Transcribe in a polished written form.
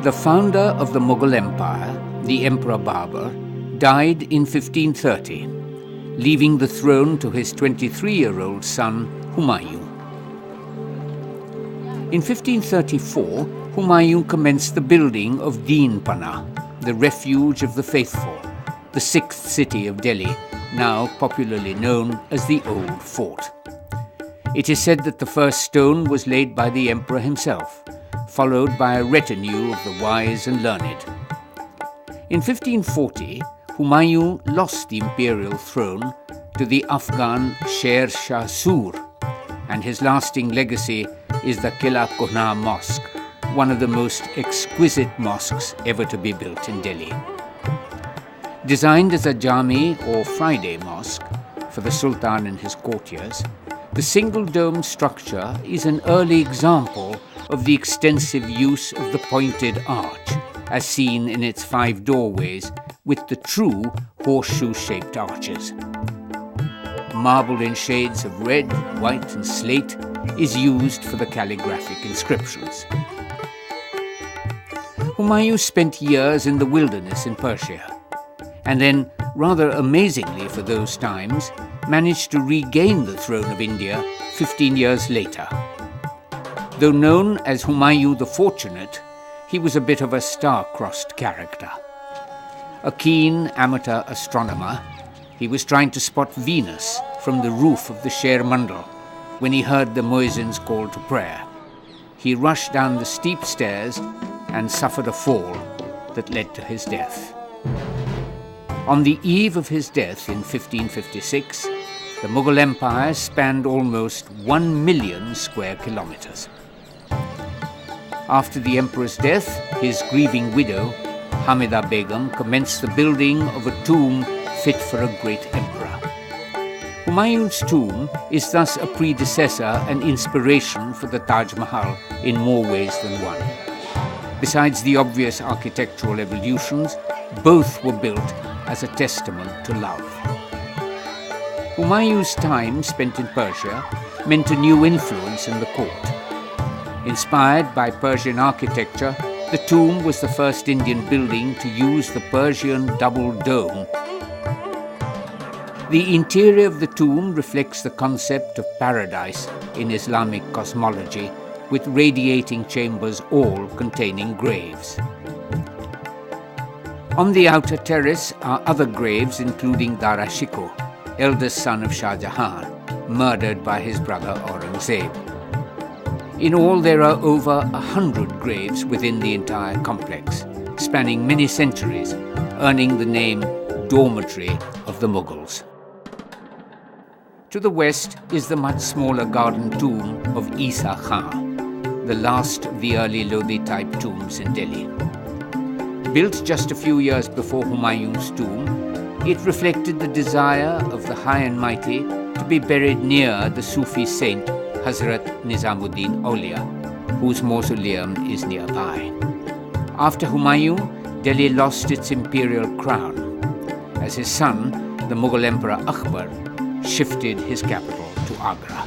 The founder of the Mughal Empire, the Emperor Babur, died in 1530, leaving the throne to his 23-year-old son Humayun. In 1534, Humayun commenced the building of Deenpana, the refuge of the faithful, the sixth city of Delhi, now popularly known as the Old Fort. It is said that the first stone was laid by the emperor himself, followed by a retinue of the wise and learned. In 1540, Humayun lost the imperial throne to the Afghan Sher Shah Sur, and his lasting legacy is the Qila Kohnah Mosque, one of the most exquisite mosques ever to be built in Delhi. Designed as a Jami or Friday mosque for the Sultan and his courtiers, the single-dome structure is an early example of the extensive use of the pointed arch, as seen in its 5 doorways with the true horseshoe-shaped arches. Marble in shades of red, white and slate is used for the calligraphic inscriptions. Humayun spent years in the wilderness in Persia, and then, rather amazingly for those times, managed to regain the throne of India 15 years later. Though known as Humayun the Fortunate, he was a bit of a star-crossed character. A keen amateur astronomer, he was trying to spot Venus from the roof of the Sher Mandal when he heard the muezzin's call to prayer. He rushed down the steep stairs and suffered a fall that led to his death. On the eve of his death in 1556, the Mughal Empire spanned almost 1 million square kilometers. After the emperor's death, his grieving widow, Hamida Begum, commenced the building of a tomb fit for a great emperor. Humayun's tomb is thus a predecessor and inspiration for the Taj Mahal in more ways than one. Besides the obvious architectural evolutions, both were built as a testament to love. Humayun's time spent in Persia meant a new influence in the court. Inspired by Persian architecture, the tomb was the first Indian building to use the Persian double dome. The interior of the tomb reflects the concept of paradise in Islamic cosmology, with radiating chambers all containing graves. On the outer terrace are other graves including Dara Shikoh, eldest son of Shah Jahan, murdered by his brother Aurangzeb. In all, there are over 100 graves within the entire complex, spanning many centuries, earning the name Dormitory of the Mughals. To the west is the much smaller garden tomb of Isa Khan, the last of the early Lodi-type tombs in Delhi. Built just a few years before Humayun's tomb, it reflected the desire of the high and mighty to be buried near the Sufi saint Hazrat Nizamuddin Aulia, whose mausoleum is nearby. After Humayun, Delhi lost its imperial crown, as his son, the Mughal Emperor Akbar, shifted his capital to Agra.